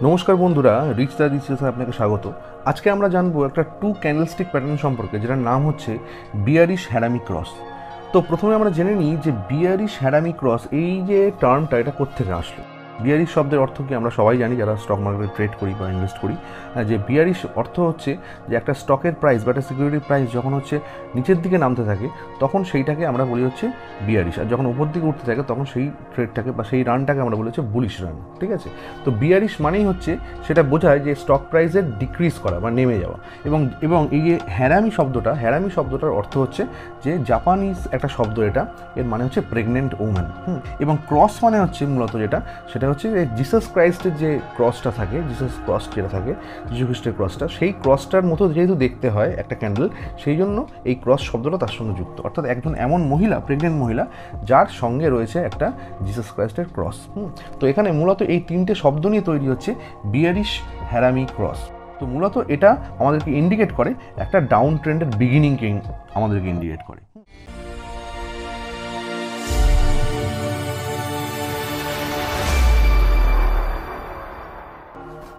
নমস্কার বন্ধুরা, reach the রিচেসে আপনাকে স্বাগত। আজকে আমরা জানবো একটা টু ক্যান্ডেলস্টিক প্যাটার্ন সম্পর্কে, যেটার নাম হচ্ছে বিয়ারিশ হ্যারামি ক্রস। তো প্রথমে আমরা জেনে নিই যে বিয়ারিশ হ্যারামি ক্রস এই যে টার্মটা, এটা কোত্থেকে আসলো। বিয়ারিশ শব্দের অর্থ কি আমরা সবাই জানি যারা স্টক মার্কেটে ট্রেড করি বা ইনভেস্ট করি, যে বিয়ারিশ অর্থ হচ্ছে যে একটা স্টকের প্রাইস বা একটা সিকিউরিটির প্রাইস যখন হচ্ছে নিচের দিকে নামতে থাকে তখন সেইটাকে আমরা বলি হচ্ছে বিয়ারিশ, আর যখন উপর দিকে উঠতে থাকে তখন সেই ট্রেডটাকে বা সেই রানটাকে আমরা বলি হচ্ছে বুলিশ রান। ঠিক আছে, তো বিয়ারিশ মানেই হচ্ছে সেটা বোঝায় যে স্টক প্রাইসের ডিক্রিজ করা বা নেমে যাওয়া। এবং এই যে হ্যারামি শব্দটার অর্থ হচ্ছে যে জাপানিজ একটা শব্দ, এর মানে হচ্ছে প্রেগনেন্ট ওম্যান। এবং ক্রস মানে হচ্ছে মূলত সেটা হচ্ছে যে জিসাস ক্রাইস্টের যে ক্রসটা থাকে, জিসাস ক্রস যেটা থাকে, যীশু খ্রিস্টের ক্রসটা, সেই ক্রসটার মতো যেহেতু দেখতে হয় একটা ক্যান্ডেল, সেই জন্য এই ক্রস শব্দটা তার সঙ্গে যুক্ত। অর্থাৎ একজন এমন মহিলা, প্রেগনেন্ট মহিলা, যার সঙ্গে রয়েছে একটা জিসাস ক্রাইস্টের ক্রস। তো এখানে মূলত এই তিনটে শব্দ নিয়ে তৈরি হচ্ছে বিয়ারিশ হ্যারামি ক্রস। তো মূলত এটা আমাদেরকে ইন্ডিকেট করে একটা ডাউন ট্রেন্ডের বিগিনিংকে আমাদেরকে ইন্ডিকেট করে।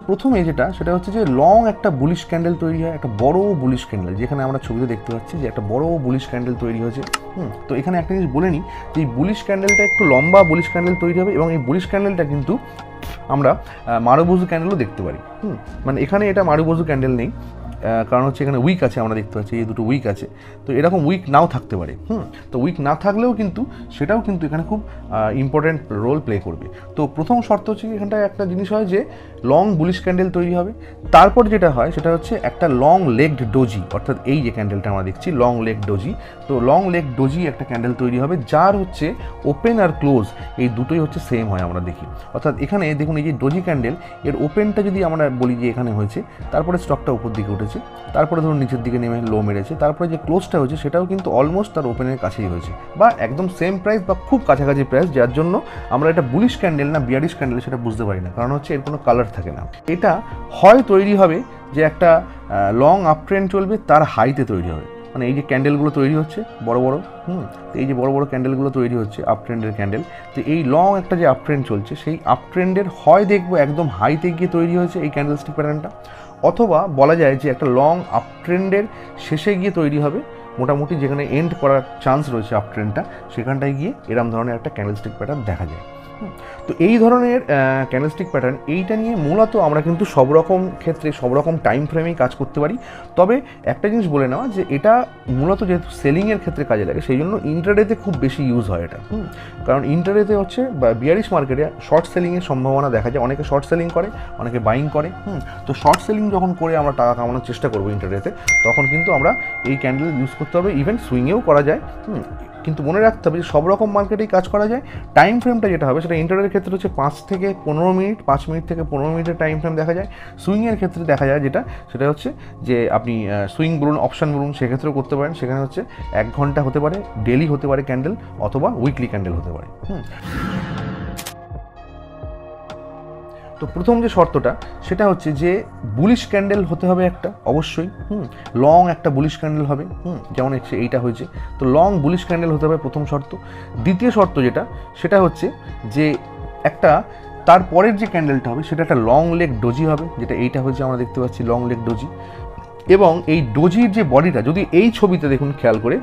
প্রথমে সেটা হচ্ছে যে লং একটা বুলিশ ক্যান্ডেল তৈরি হয়, একটা বড় বুলিশ ক্যান্ডেল, যেখানে আমরা ছবিতে দেখতে পাচ্ছি যে একটা বড় বুলিশ ক্যান্ডেল তৈরি হয়েছে। তো এখানে একটা জিনিস বলে নিই যে এই বুলিশ ক্যান্ডেলটা একটু লম্বা বুলিশ ক্যান্ডেল তৈরি হবে, এবং এই বুলিশ ক্যান্ডেলটা কিন্তু আমরা মারুবোজু ক্যান্ডেলও দেখতে পারি। মানে এখানে এটা মারুবোজু ক্যান্ডেল নেই, কারণ হচ্ছে এখানে উইক আছে, আমরা দেখতে পাচ্ছি এই দুটো উইক আছে। তো এরকম উইক নাও থাকতে পারে। তো উইক না থাকলেও কিন্তু সেটাও কিন্তু এখানে খুব ইম্পর্ট্যান্ট রোল প্লে করবে। তো প্রথম শর্ত হচ্ছে এখানটায় একটা জিনিস হয় যে লং বুলিশ ক্যান্ডেল তৈরি হবে। তারপর যেটা হয় সেটা হচ্ছে একটা লং লেগড ডোজি, অর্থাৎ এই যে ক্যান্ডেলটা আমরা দেখছি লং লেগ ডোজি। তো লং লেগ ডোজি একটা ক্যান্ডেল তৈরি হবে, যার হচ্ছে ওপেন আর ক্লোজ এই দুটোই হচ্ছে সেম হয় আমরা দেখি। অর্থাৎ এখানে দেখুন এই যে ডোজি ক্যান্ডেল, এর ওপেনটা যদি আমরা বলি যে এখানে হয়েছে, তারপরে স্টকটা উপর দিকে উঠেছে, তারপরে ধরুন নিচের দিকে নেমে লো মেরেছে, তারপরে যে ক্লোজটা হয়েছে সেটাও কিন্তু অলমোস্ট তার ওপেনের কাছেই হয়েছে, বা একদম সেম প্রাইস বা খুব কাছাকাছি প্রাইস, যার জন্য আমরা এটা বুলিশ ক্যান্ডেল না বিয়ারিশ ক্যান্ডেল সেটা বুঝতে পারি না, কারণ হচ্ছে এর কোনো কালার থাকে না। এটা হয় তৈরি হবে যে একটা লং আপ ট্রেন্ড চলবে, তার হাইতে তৈরি হবে, মানে এই যে ক্যান্ডেলগুলো তৈরি হচ্ছে বড় বড়, তো এই যে বড় বড় ক্যান্ডেলগুলো তৈরি হচ্ছে আপ ট্রেন্ডের ক্যান্ডেল, তো এই লং একটা যে আপ ট্রেন্ড চলছে সেই আপ ট্রেন্ডের হয় দেখবো একদম হাইতে গিয়ে তৈরি হয়েছে এই ক্যান্ডেলস্টিক প্যাটার্নটা, অথবা বলা যায় যে একটা লং আপ ট্রেন্ডের শেষে গিয়ে তৈরি হবে, মোটামুটি যেখানে এন্ড করার চান্স রয়েছে আপ ট্রেন্ডটা, সেখানটায় গিয়ে এরম ধরনের একটা ক্যান্ডেলস্টিক প্যাটার্ন দেখা যায়। তো এই ধরনের ক্যান্ডেলস্টিক প্যাটার্ন এইটা নিয়ে মূলত আমরা কিন্তু সব রকম ক্ষেত্রে সব রকম টাইম ফ্রেমেই কাজ করতে পারি। তবে একটা জিনিস বলে নেওয়া যে এটা মূলত যেহেতু সেলিংয়ের ক্ষেত্রে কাজে লাগে, সেই জন্য ইন্টারডেতে খুব বেশি ইউজ হয় এটা। কারণ ইন্টারডেতে হচ্ছে বা বিয়ারিশ মার্কেটে শর্ট সেলিংয়ের সম্ভাবনা দেখা যায়, অনেকে শর্ট সেলিং করে, অনেকে বাইং করে। তো শর্ট সেলিং যখন করে আমরা টাকা কামানোর চেষ্টা করবো ইন্টারডেতে, তখন কিন্তু আমরা এই ক্যান্ডেল ইউজ করতে হবে। ইভেন সুইংয়েও করা যায়, কিন্তু মনে রাখতে হবে যে সব রকম মার্কেটেই কাজ করা যায়। টাইম ফ্রেমটা যেটা হবে সেটা ইন্টারডের ক্ষেত্রে হচ্ছে 5 থেকে 15 মিনিট, 5 মিনিট থেকে 15 মিনিটের টাইম ফ্রেম দেখা যায়। সুইংয়ের ক্ষেত্রে দেখা যায় সেটা হচ্ছে যে আপনি সুইং বলুন, অপশান বলুন, সেক্ষেত্রেও করতে পারেন। সেখানে হচ্ছে 1 ঘন্টা হতে পারে, ডেলি হতে পারে ক্যান্ডেল, অথবা উইকলি ক্যান্ডেল হতে পারে। তো প্রথম যে শর্তটা সেটা হচ্ছে যে বুলিশ ক্যান্ডেল হতে হবে একটা, অবশ্যই লং একটা বুলিশ ক্যান্ডেল হবে, যেমন এইটা হয়েছে। তো লং বুলিশ ক্যান্ডেল হতে হবে প্রথম শর্ত। দ্বিতীয় শর্ত সেটা হচ্ছে যে একটা তারপরের যে ক্যান্ডেলটা হবে সেটা একটা লং লেগ ডোজি হবে, যেটা এইটা হয়েছে আমরা দেখতে পাচ্ছি লং লেগ ডোজি। এবং এই ডোজির যে বডিটা, যদি এই ছবিতে দেখুন খেয়াল করে,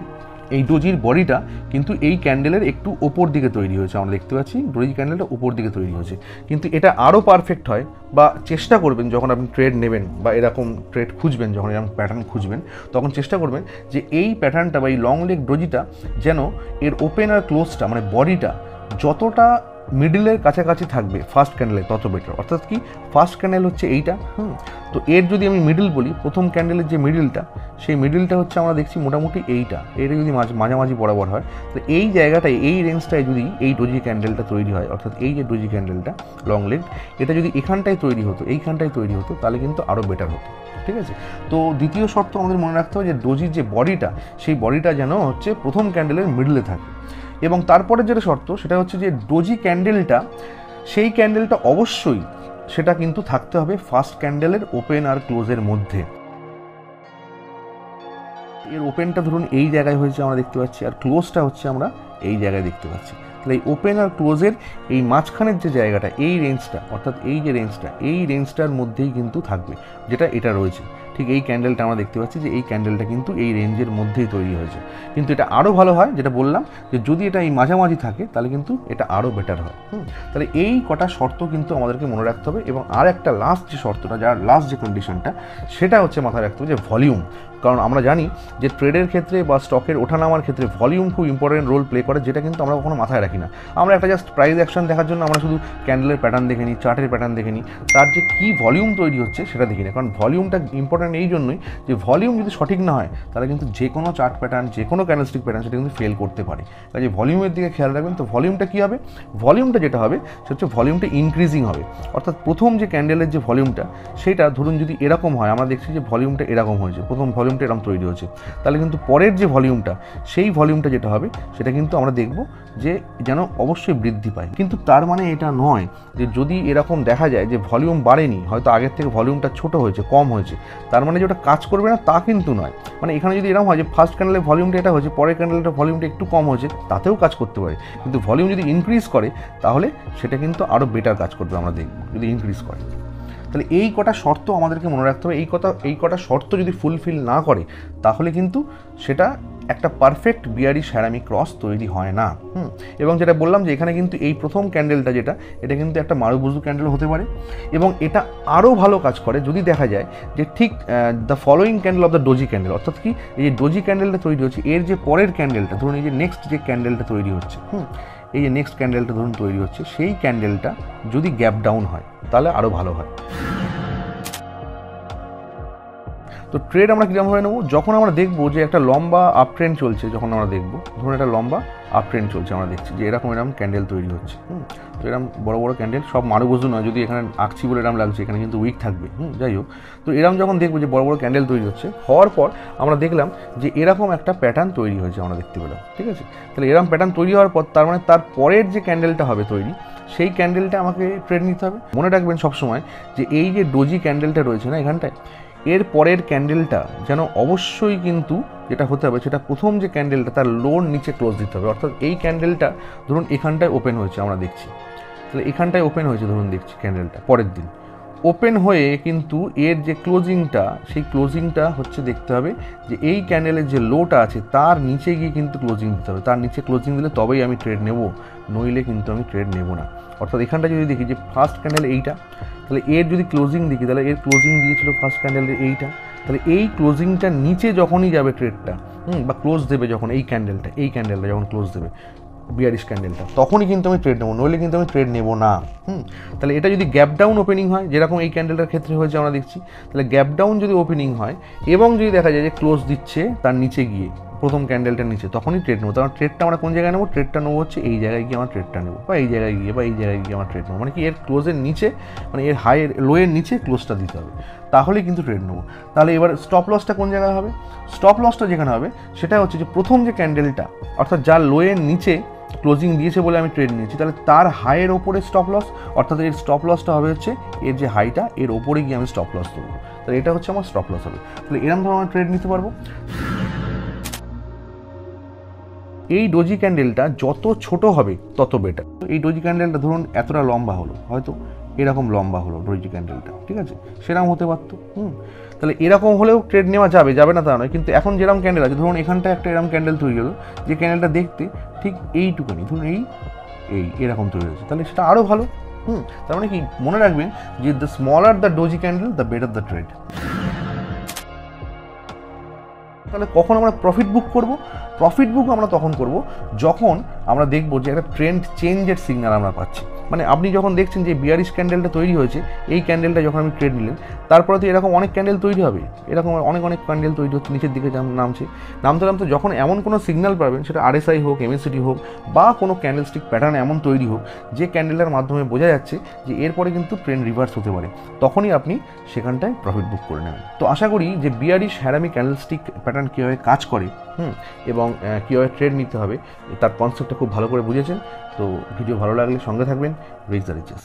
এই ডোজির বডিটা কিন্তু এই ক্যান্ডেলের একটু ওপর দিকে তৈরি হয়েছে, আমরা দেখতে পাচ্ছি ডোজি ক্যান্ডেলটা উপর দিকে তৈরি হয়েছে। কিন্তু এটা আরও পারফেক্ট হয়, বা চেষ্টা করবেন যখন আপনি ট্রেড নেবেন বা এরকম ট্রেড খুঁজবেন, যখন এরকম প্যাটার্ন খুঁজবেন, তখন চেষ্টা করবেন যে এই প্যাটার্নটা বা এই লং লেগ ডোজিটা যেন এর ওপেন আর ক্লোজটা, মানে বডিটা যতটা মিডিলের কাছাকাছি থাকবে ফার্স্ট ক্যান্ডেলে তত বেটার। অর্থাৎ কি, ফার্স্ট ক্যান্ডেল হচ্ছে এইটা, তো এর যদি আমি মিডিল বলি, প্রথম ক্যান্ডেলের যে মিডিলটা, সেই মিডিলটা হচ্ছে আমরা দেখছি মোটামুটি এইটা যদি মাঝামাঝি বরাবর হয়, তো এই জায়গাটায়, এই রেঞ্জটায় যদি এই ডোজি ক্যান্ডেলটা তৈরি হয়, অর্থাৎ এই যে ডোজি ক্যান্ডেলটা লং লেগ, এটা যদি এখানটায় তৈরি হতো, এইখানটায় তৈরি হতো, তাহলে কিন্তু আরও বেটার হতো। ঠিক আছে, তো দ্বিতীয় শর্ত আমাদের মনে রাখতে হবে যে ডোজির যে বডিটা, সেই বডিটা যেন হচ্ছে প্রথম ক্যান্ডেলের মিডলে থাকে। এবং তারপরে যেটা শর্ত সেটা হচ্ছে যে ডোজি ক্যান্ডেলটা, সেই ক্যান্ডেলটা অবশ্যই সেটা কিন্তু থাকতে হবে ফার্স্ট ক্যান্ডেলের ওপেন আর ক্লোজের মধ্যে। এর ওপেনটা ধরুন এই জায়গায় হয়েছে আমরা দেখতে পাচ্ছি, আর ক্লোজটা হচ্ছে আমরা এই জায়গায় দেখতে পাচ্ছি। তাহলে এই ওপেন আর ক্লোজের এই মাঝখানের যে জায়গাটা, এই রেঞ্জটা, অর্থাৎ এই যে রেঞ্জটা, এই রেঞ্জটার মধ্যেই কিন্তু থাকবে, যেটা এটা রয়েছে। ঠিক এই ক্যান্ডেলটা আমরা দেখতে পাচ্ছি যে এই ক্যান্ডেলটা কিন্তু এই রেঞ্জের মধ্যেই তৈরি হয়েছে। কিন্তু এটা আরও ভালো হয়, যেটা বললাম যে যদি এটা এই মাঝামাঝি থাকে তাহলে কিন্তু এটা আরও বেটার হয়। তাহলে এই কটা শর্ত কিন্তু আমাদেরকে মনে রাখতে হবে। এবং আর একটা লাস্ট যে শর্তটা, যার লাস্ট যে কন্ডিশনটা, সেটা হচ্ছে মাথায় রাখতে হবে যে ভলিউম। কারণ আমরা জানি যে ট্রেডের ক্ষেত্রে বা স্টকের ওঠানামার ক্ষেত্রে ভলিউম খুব ইম্পর্টেন্ট রোল প্লে করে, যেটা কিন্তু আমরা কখনো মাথায় রাখি না। আমরা একটা জাস্ট প্রাইস অ্যাকশন দেখার জন্য আমরা শুধু ক্যান্ডেলের প্যাটার্ন দেখে নিই, চার্টের প্যাটার্ন দেখে নিই, তার যে কী ভলিউম তৈরি হচ্ছে সেটা দেখি না। কারণ ভলিউমটা ইম্পর্টেন্ট এই জন্যই যে ভলিউম যদি সঠিক না হয় তাহলে কিন্তু যে কোনো চার্ট প্যাটার্ন, যে কোনো ক্যান্ডেলস্টিক প্যাটার্ন সেটা কিন্তু ফেল করতে পারে। কাজে ভলিউমের দিকে খেয়াল রাখবেন। তো ভলিউমটা কী হবে? ভলিউমটা যেটা হবে সেটা হচ্ছে ভলিউমটা ইনক্রিজিং হবে। অর্থাৎ প্রথম যে ক্যান্ডেলের যে ভলিউমটা, সেটা ধরুন যদি এরকম হয়, আমরা দেখছি যে ভলিউমটা এরকম হয়েছে, প্রথম ভলিউমটা এরকম তৈরি হয়েছে, তাহলে কিন্তু পরের যে ভলিউমটা, সেই ভলিউমটা যেটা হবে সেটা কিন্তু আমরা দেখব যে যেন অবশ্যই বৃদ্ধি পায়। কিন্তু তার মানে এটা নয় যে যদি এরকম দেখা যায় যে ভলিউম বাড়েনি, হয়তো আগের থেকে ভলিউমটা ছোট হয়েছে, কম হয়েছে, তার মানে যে ওটা কাজ করবে না তা কিন্তু নয়। মানে এখানে যদি এরকম হয় যে ফার্স্ট ক্যান্ডেলের ভলিউমটা এটা হয়েছে, পরের ক্যান্ডেলটা ভলিউমটা একটু কম হয়েছে, তাতেও কাজ করতে পারে। কিন্তু ভলিউম যদি ইনক্রিজ করে তাহলে সেটা কিন্তু আরও বেটার কাজ করবে, আমরা দেখব যদি ইনক্রিজ করে। তাহলে এই কটা শর্ত আমাদেরকে মনে রাখতে হবে। এই কটা শর্ত যদি ফুলফিল না করে তাহলে কিন্তু সেটা একটা পারফেক্ট বিয়ারিশ হ্যারামি ক্রস তৈরি হয় না। এবং যেটা বললাম যে এখানে কিন্তু এই প্রথম ক্যান্ডেলটা যেটা, এটা কিন্তু একটা মারুবুজু ক্যান্ডেল হতে পারে। এবং এটা আরও ভালো কাজ করে যদি দেখা যায় যে ঠিক the following candle of the doji candle, অর্থাৎ কি এই যে ডোজি ক্যান্ডেলটা তৈরি হচ্ছে, এর যে পরের ক্যান্ডেলটা, ধরুন এই যে নেক্সট যে ক্যান্ডেলটা তৈরি হচ্ছে, এই যে নেক্সট ক্যান্ডেলটা ধরুন তৈরি হচ্ছে, সেই ক্যান্ডেলটা যদি গ্যাপ ডাউন হয় তাহলে আরও ভালো হয়। তো ট্রেড আমরা কীরকমভাবে নেবো? যখন আমরা দেখবো যে একটা লম্বা আপ ট্রেন্ড চলছে, যখন আমরা দেখবো ধরুন একটা লম্বা আপ ট্রেন্ড চলছে, আমরা দেখছি যে এরকম ক্যান্ডেল তৈরি হচ্ছে। তো এরকম বড় বড় ক্যান্ডেল, সব মারুবুজু নয়, যদি এখানে আঁকছি বলে এরকম লাগছে, এখানে কিন্তু উইক থাকবে। যাই হোক, তো এরকম যখন দেখবো যে বড় বড় ক্যান্ডেল তৈরি হচ্ছে, হওয়ার পর আমরা দেখলাম যে এরকম একটা প্যাটার্ন তৈরি হয়েছে, আমরা দেখতে পেলাম। ঠিক আছে, তাহলে এরকম প্যাটার্ন তৈরি হওয়ার পর তার মানে তার পরের যে ক্যান্ডেলটা হবে তৈরি, সেই ক্যান্ডেলটা আমাকে ট্রেড নিতে হবে। মনে রাখবেন সবসময় যে এই যে ডোজি ক্যান্ডেলটা রয়েছে না এখানটায়, এর পরের ক্যান্ডেলটা যেন অবশ্যই কিন্তু যেটা হতে হবে সেটা প্রথম যে ক্যান্ডেলটা তার লোর নিচে ক্লোজ দিতে হবে। অর্থাৎ এই ক্যান্ডেলটা ধরুন এখানটায় ওপেন হয়েছে, আমরা দেখছি, তাহলে এখানটায় ওপেন হয়েছে ধরুন, দেখছি ক্যান্ডেলটা পরের দিন ওপেন হয়ে, কিন্তু এর যে ক্লোজিংটা, সেই ক্লোজিংটা হচ্ছে দেখতে হবে যে এই ক্যান্ডেলের যে লোটা আছে তার নিচে গিয়ে কিন্তু ক্লোজিং দিতে হবে। তার নিচে ক্লোজিং দিলে তবেই আমি ট্রেড নেব, নইলে কিন্তু আমি ট্রেড নেব না। অর্থাৎ এখানটা যদি দেখি যে ফার্স্ট ক্যান্ডেল এইটা, তাহলে এর যদি ক্লোজিং দেখি, তাহলে এর ক্লোজিং দিয়েছিল ফার্স্ট ক্যান্ডেলের এইটা, তাহলে এই ক্লোজিংটা নিচে যখনই যাবে ট্রেডটা, বা ক্লোজ দেবে যখন এই ক্যান্ডেলটা যখন ক্লোজ দেবে বিয়ারিশ ক্যান্ডেলটা, তখনই কিন্তু আমি ট্রেড নেবো, নইলে কিন্তু আমি ট্রেড নেব না। তাহলে এটা যদি গ্যাপ ডাউন ওপেনিং হয়, যেরকম এই ক্যান্ডেলটার ক্ষেত্রে হয়েছে আমরা দেখছি, তাহলে গ্যাপ ডাউন যদি ওপেনিং হয় এবং যদি দেখা যায় যে ক্লোজ দিচ্ছে তার নিচে গিয়ে, প্রথম ক্যান্ডেলটার নিচে, তখনই ট্রেড নেবো। তখন ট্রেডটা আমরা কোন জায়গায় নেবো? ট্রেডটা নেবো হচ্ছে এই জায়গায় গিয়ে আমরা ট্রেডটা নেবো, বা এই জায়গায় গিয়ে, বা এই জায়গায় গিয়ে আমরা ট্রেড নেবো। মানে কি এর ক্লোজের নিচে, মানে এর হাইয়ের লোয়ের নিচে ক্লোজটা দিতে হবে, তাহলেই কিন্তু ট্রেড নেবো। তাহলে এবার স্টপ লসটা কোন জায়গায় হবে? স্টপ লসটা যেখানে হবে সেটা হচ্ছে যে প্রথম যে ক্যান্ডেলটা, অর্থাৎ যার লোয়ের নিচে ক্লোজিং দিয়েছে বলে আমি ট্রেড নিয়েছি, তাহলে তার হাইয়ের ওপরে স্টপ লস, অর্থাৎ এর স্টপ লসটা হবে হচ্ছে এর যে হাইটা, এর ওপরে গিয়ে আমি স্টপ লস দেবো। তাহলে এটা হচ্ছে আমার স্টপ লস হবে। তাহলে এরকম ধরনের ট্রেড নিতে পারবো। এই ডোজি ক্যান্ডেলটা যত ছোট হবে তত বেটার। এই ডোজি ক্যান্ডেলটা ধরুন এতটা লম্বা হলো, হয়তো এরকম লম্বা হলো ডোজি ক্যান্ডেলটা, ঠিক আছে, সেরকম হতে পারতো। তাহলে এরকম হলেও ট্রেড নেওয়া যাবে না তা নয়, কিন্তু এখন যেরকম ক্যান্ডেল আছে, ধরুন এখানটা একটা এরকম ক্যান্ডেল তৈরি হলো, যে ক্যান্ডেলটা দেখতে ঠিক এইটুকুনি, ধরুন এরকম তৈরি হয়েছে, তাহলে সেটা আরও ভালো। তার মানে কি, মনে রাখবেন যে the smaller the doji candle the better the trade. তাহলে কখন আমরা প্রফিট বুক করব? প্রফিট বুক আমরা তখন করব যখন আমরা দেখব যে একটা ট্রেন্ড চেঞ্জের সিগন্যাল আমরা পাচ্ছি। মানে আপনি যখন দেখছেন যে বিয়ারিশ ক্যান্ডেলটা তৈরি হয়েছে, এই ক্যান্ডেলটা যখন আমি ট্রেড নিলেন, তারপরে তো এরকম অনেক ক্যান্ডেল তৈরি হবে, এরকম অনেক ক্যান্ডেল তৈরি হচ্ছে, নিচের দিকে নামতে যখন এমন কোনো সিগন্যাল পাবেন, সেটা RSI হোক, MACD হোক, বা কোনো ক্যান্ডেলস্টিক প্যাটার্ন এমন তৈরি হোক যে ক্যান্ডেলের মাধ্যমে বোঝা যাচ্ছে যে এরপরে কিন্তু ট্রেন্ড রিভার্স হতে পারে, তখনই আপনি সেখানটায় প্রফিট বুক করে নেবেন। তো আশা করি যে বিয়ারিশ হ্যারামি ক্যান্ডেলস্টিক প্যাটার্ন কীভাবে কাজ করে এবং কীভাবে ট্রেড নিতে হবে তার কনসেপ্টটা খুব ভালো করে বুঝেছেন। তো ভিডিও ভালো লাগলে সঙ্গে থাকবেন। Reach the reaches.